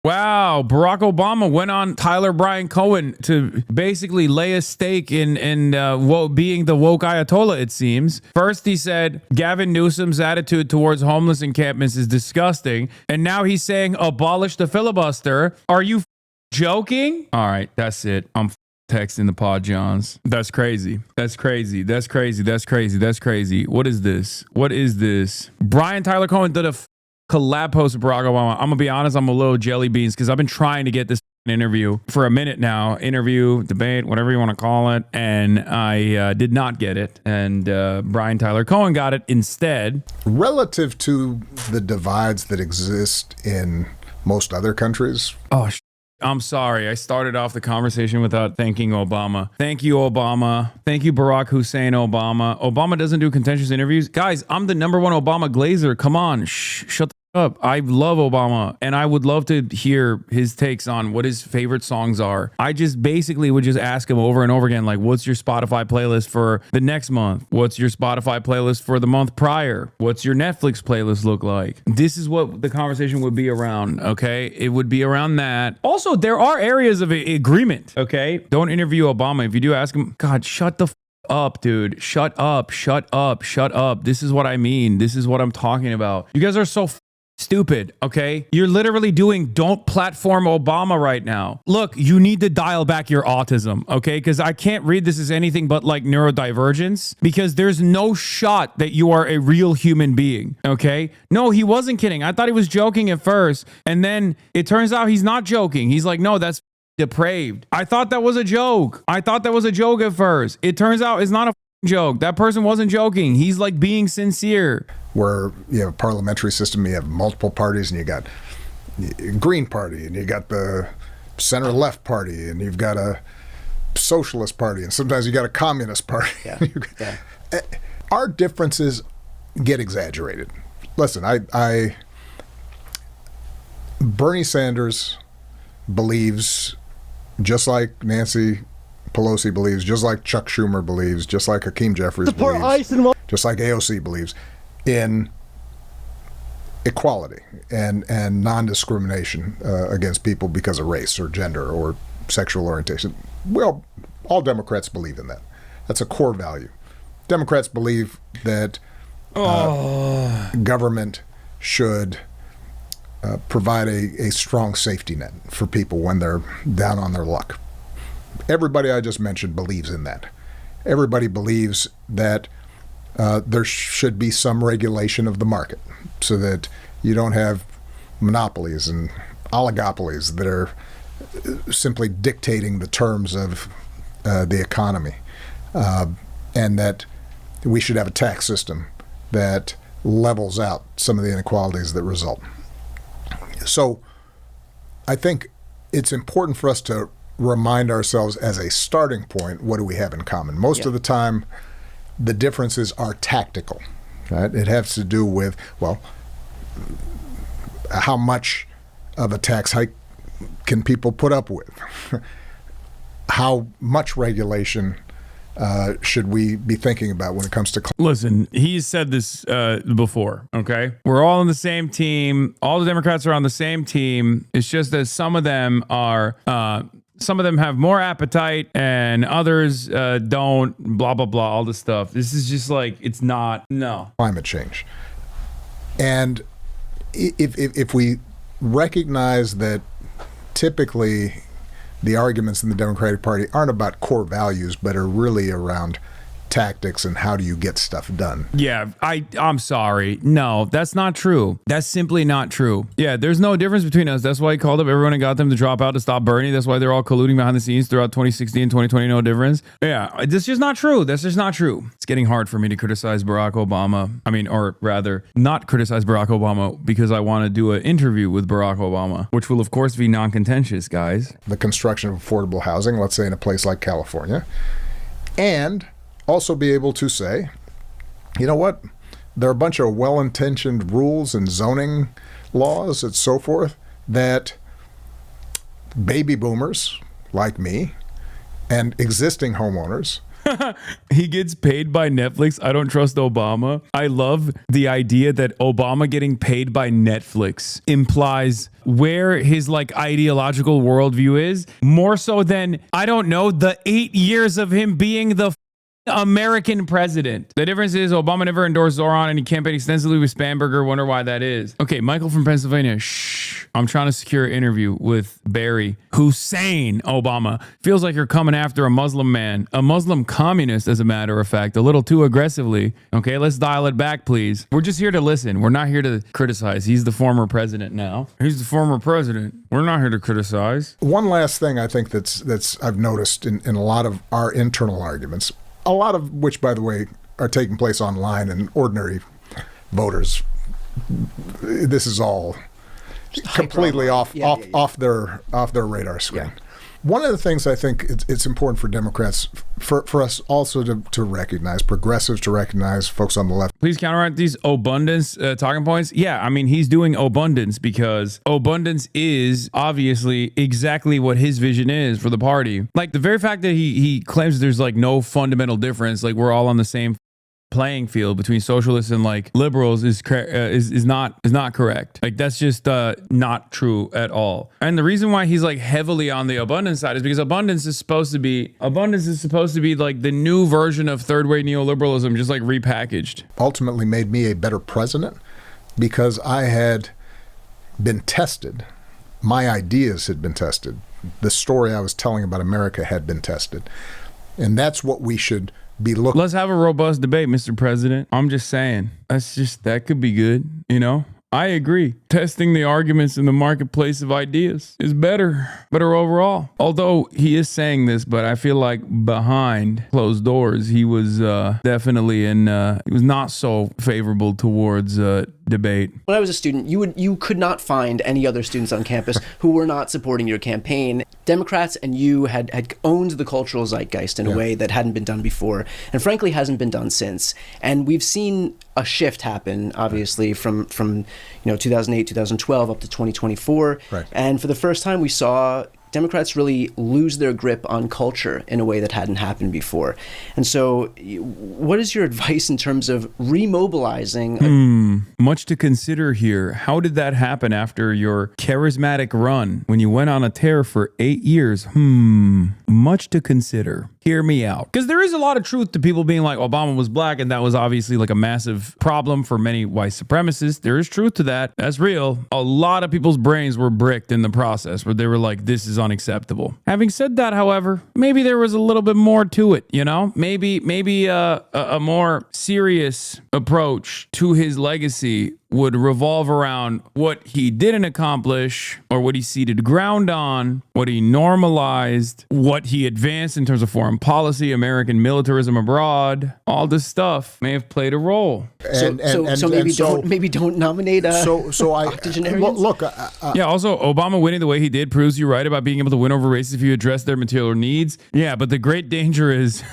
Wow, Barack Obama went on Tyler Brian Cohen to basically lay a stake in being the woke Ayatollah, it seems. First, he said Gavin Newsom's attitude towards homeless encampments is disgusting. And now he's saying abolish the filibuster. Are you joking? All right, that's it. I'm texting the pod Johns. That's crazy. That's crazy. That's crazy. That's crazy. That's crazy. What is this? What is this? Brian Tyler Cohen did a collab post with Barack Obama. I'm gonna be honest, I'm a little jelly beans because I've been trying to get this interview for a minute now. Interview, debate, whatever you want to call it, and I did not get it. And Brian Tyler Cohen got it instead. Relative to the divides that exist in most other countries. Oh, I'm sorry. I started off the conversation without thanking Obama. Thank you, Obama. Thank you, Barack Hussein Obama. Obama doesn't do contentious interviews. Guys, I'm the #1 Obama glazer. Come on. Shut the up. I love Obama, and I would love to hear his takes on what his favorite songs are. I just basically would just ask him over and over again, like, what's your Spotify playlist for the next month? What's your Spotify playlist for the month prior? What's your Netflix playlist look like? This is what the conversation would be around, okay? It would be around that. Also, there are areas of agreement, okay? Don't interview Obama. If you do, ask him, God, shut the up, dude. Shut up, shut up, shut up. This is what I mean. This is what I'm talking about. You guys are so stupid, okay? You're literally doing don't platform Obama right now. Look, you need to dial back your autism, okay? Because I can't read this as anything but like neurodivergence because there's no shot that you are a real human being, okay? No, he wasn't kidding. I thought he was joking at first. And then it turns out he's not joking. He's like, no, that's depraved. I thought that was a joke. I thought that was a joke at first. It turns out it's not a joke. That person wasn't joking. He's like being sincere. Where you have a parliamentary system, you have multiple parties, and you got Green Party, and you got the center left party, and you've got a socialist party, and sometimes you got a communist party. Yeah. Our differences get exaggerated. Listen, Bernie Sanders believes, just like Nancy Pelosi believes, just like Chuck Schumer believes, just like Hakeem Jeffries believes, just like AOC believes, in equality and non-discrimination against people because of race or gender or sexual orientation. Well, all Democrats believe in that. That's a core value. Democrats believe that government should provide a strong safety net for people when they're down on their luck. Everybody I just mentioned believes in that. Everybody believes that there should be some regulation of the market so that you don't have monopolies and oligopolies that are simply dictating the terms of the economy, and that we should have a tax system that levels out some of the inequalities that result. So I think it's important for us to remind ourselves as a starting point, what do we have in common? Most of the time, the differences are tactical, right? It has to do with, well, how much of a tax hike can people put up with? How much regulation should we be thinking about when it comes to... Listen, he's said this before, okay? We're all on the same team. All the Democrats are on the same team. It's just that some of them are... some of them have more appetite and others don't, blah, blah, blah, all this stuff. This is just like, it's not, no. Climate change. And if we recognize that typically the arguments in the Democratic Party aren't about core values, but are really around tactics and how do you get stuff done. Yeah, I'm sorry. No, that's not true. That's simply not true. Yeah, there's no difference between us. That's why he called up everyone and got them to drop out to stop Bernie. That's why they're all colluding behind the scenes throughout 2016 and 2020. No difference. Yeah, that's just not true. That's just not true. It's getting hard for me to criticize Barack Obama. I mean, or rather, not criticize Barack Obama because I want to do an interview with Barack Obama, which will, of course, be non-contentious, guys. The construction of affordable housing, let's say in a place like California, and also be able to say, you know what, there are a bunch of well-intentioned rules and zoning laws and so forth that baby boomers like me and existing homeowners He gets paid by Netflix. I don't trust Obama. I love the idea that Obama getting paid by Netflix implies where his like ideological worldview is, more so than, I don't know, the 8 years of him being the American president. The difference is Obama never endorsed Zoran and he campaigned extensively with Spanberger. Wonder why that is. Okay, Michael from Pennsylvania. Shh. I'm trying to secure an interview with Barry Hussein Obama. Feels like you're coming after a Muslim man, a Muslim communist, as a matter of fact, a little too aggressively. Okay, let's dial it back, please. We're just here to listen. We're not here to criticize. He's the former president now. He's the former president. We're not here to criticize. One last thing I think that's I've noticed in a lot of our internal arguments, a lot of which, by the way, are taking place online, and ordinary voters, this is all completely off their radar screen. Yeah. One of the things I think it's important for Democrats, for us also to recognize, progressives to recognize, folks on the left. Please counteract these abundance talking points. Yeah, I mean, he's doing abundance because abundance is obviously exactly what his vision is for the party. Like the very fact that he claims there's like no fundamental difference, like we're all on the same playing field between socialists and like liberals is not correct. Like that's just not true at all. And the reason why he's like heavily on the abundance side is because abundance is supposed to be like the new version of third way neoliberalism, just like repackaged. Ultimately made me a better president because I had been tested. My ideas had been tested. The story I was telling about America had been tested. And that's what we should be looking. Let's have a robust debate, Mr. President. I'm just saying, that could be good, you know? I agree. Testing the arguments in the marketplace of ideas is better overall. Although he is saying this, but I feel like behind closed doors, he was definitely he was not so favorable towards debate. When I was a student, you could not find any other students on campus who were not supporting your campaign. Democrats and you had owned the cultural zeitgeist in a way that hadn't been done before, and frankly hasn't been done since. And we've seen a shift happen, obviously, from 2008, 2012 up to 2024. Right. And for the first time, we saw Democrats really lose their grip on culture in a way that hadn't happened before. And so what is your advice in terms of remobilizing? Much to consider here. How did that happen after your charismatic run when you went on a tear for 8 years? Much to consider. Hear me out. Because there is a lot of truth to people being like Obama was black and that was obviously like a massive problem for many white supremacists. There is truth to that. That's real. A lot of people's brains were bricked in the process where they were like, this is unacceptable. Having said that, however, maybe there was a little bit more to it, you know? Maybe a more serious approach to his legacy would revolve around what he didn't accomplish or what he ceded ground on, what he normalized, what he advanced in terms of foreign policy, American militarism abroad. All this stuff may have played a role. So maybe don't nominate octogenarians? Look, yeah, also, Obama winning the way he did proves you right about being able to win over racists if you address their material needs. Yeah, but the great danger is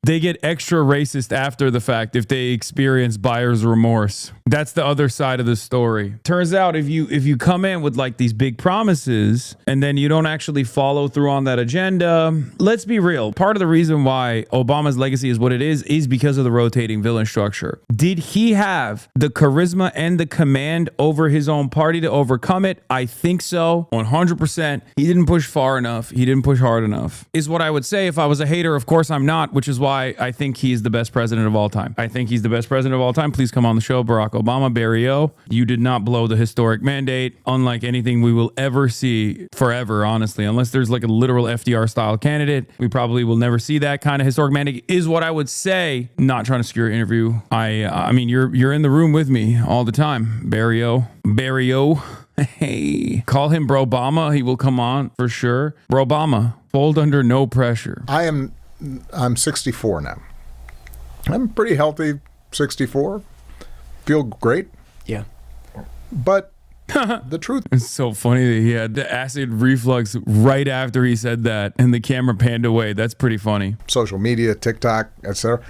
they get extra racist after the fact if they experience buyer's remorse. That's the other side of the story. Turns out if you come in with like these big promises and then you don't actually follow through on that agenda, let's be real. Part of the reason why Obama's legacy is what it is because of the rotating villain structure. Did he have the charisma and the command over his own party to overcome it? I think so. 100%. He didn't push far enough. He didn't push hard enough, is what I would say. If I was a hater, of course I'm not, which is why I think he's the best president of all time. I think he's the best president of all time. Please come on the show, Barack Obama. Barry O, you did not blow the historic mandate, unlike anything we will ever see forever, honestly. Unless there's like a literal FDR style candidate, we probably will never see that kind of historic mandate, is what I would say. Not trying to secure an interview. I mean, you're in the room with me all the time, Barry O. Hey, call him Bro Obama. He will come on for sure. Bro Obama, fold under no pressure. I'm 64 now. I'm pretty healthy, 64. Feel great. Yeah. But the truth. It's so funny that he had the acid reflux right after he said that and the camera panned away. That's pretty funny. Social media, TikTok, etc.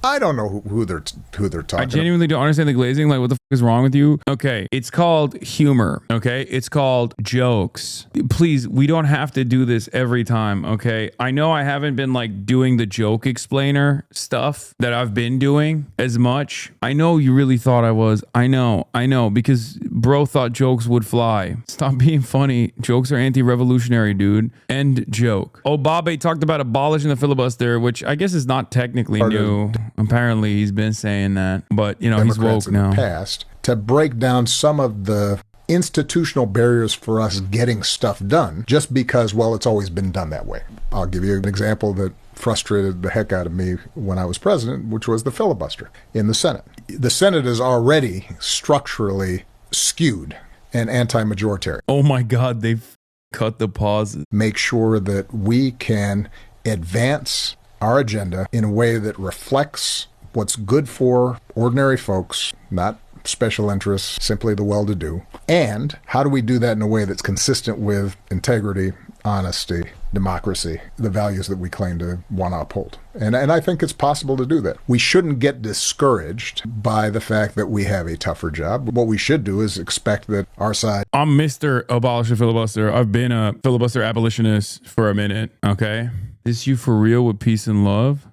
I don't know who they're talking I about. genuinely don't understand the glazing. Like, what the fuck is wrong with you? Okay, it's called humor. Okay, it's called jokes. Please, we don't have to do this every time. Okay, I know I haven't been like doing the joke explainer stuff that I've been doing as much. I know you really thought I was. I know, because bro thought jokes would fly. Stop being funny. Jokes are anti-revolutionary, dude. End joke. Obabe talked about abolishing the filibuster, which I guess is not technically new. Apparently, he's been saying that, but you know, Democrats he's woke now. in the past to break down some of the institutional barriers for us getting stuff done, just because, well, it's always been done that way. I'll give you an example that frustrated the heck out of me when I was president, which was the filibuster in the Senate. The Senate is already structurally skewed and anti-majoritarian. Oh my God, they've cut the pauses. Make sure that we can advance our agenda in a way that reflects what's good for ordinary folks, not special interests, simply the well-to-do. And how do we do that in a way that's consistent with integrity, honesty, democracy, the values that we claim to want to uphold? And I think it's possible to do that. We shouldn't get discouraged by the fact that we have a tougher job. What we should do is expect that our side... I'm Mr. Abolish the Filibuster. I've been a filibuster abolitionist for a minute, okay? Is you for real with peace and love?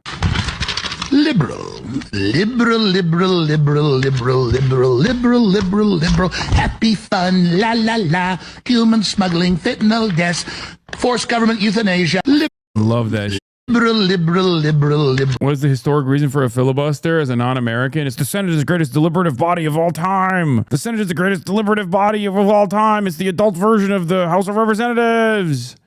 Liberal, happy fun, la la la, human smuggling, fentanyl deaths, forced government euthanasia. Love that shit. Liberal. What is the historic reason for a filibuster as a non-American? It's the Senate is the greatest deliberative body of all time. The Senate is the greatest deliberative body of all time. It's the adult version of the House of Representatives.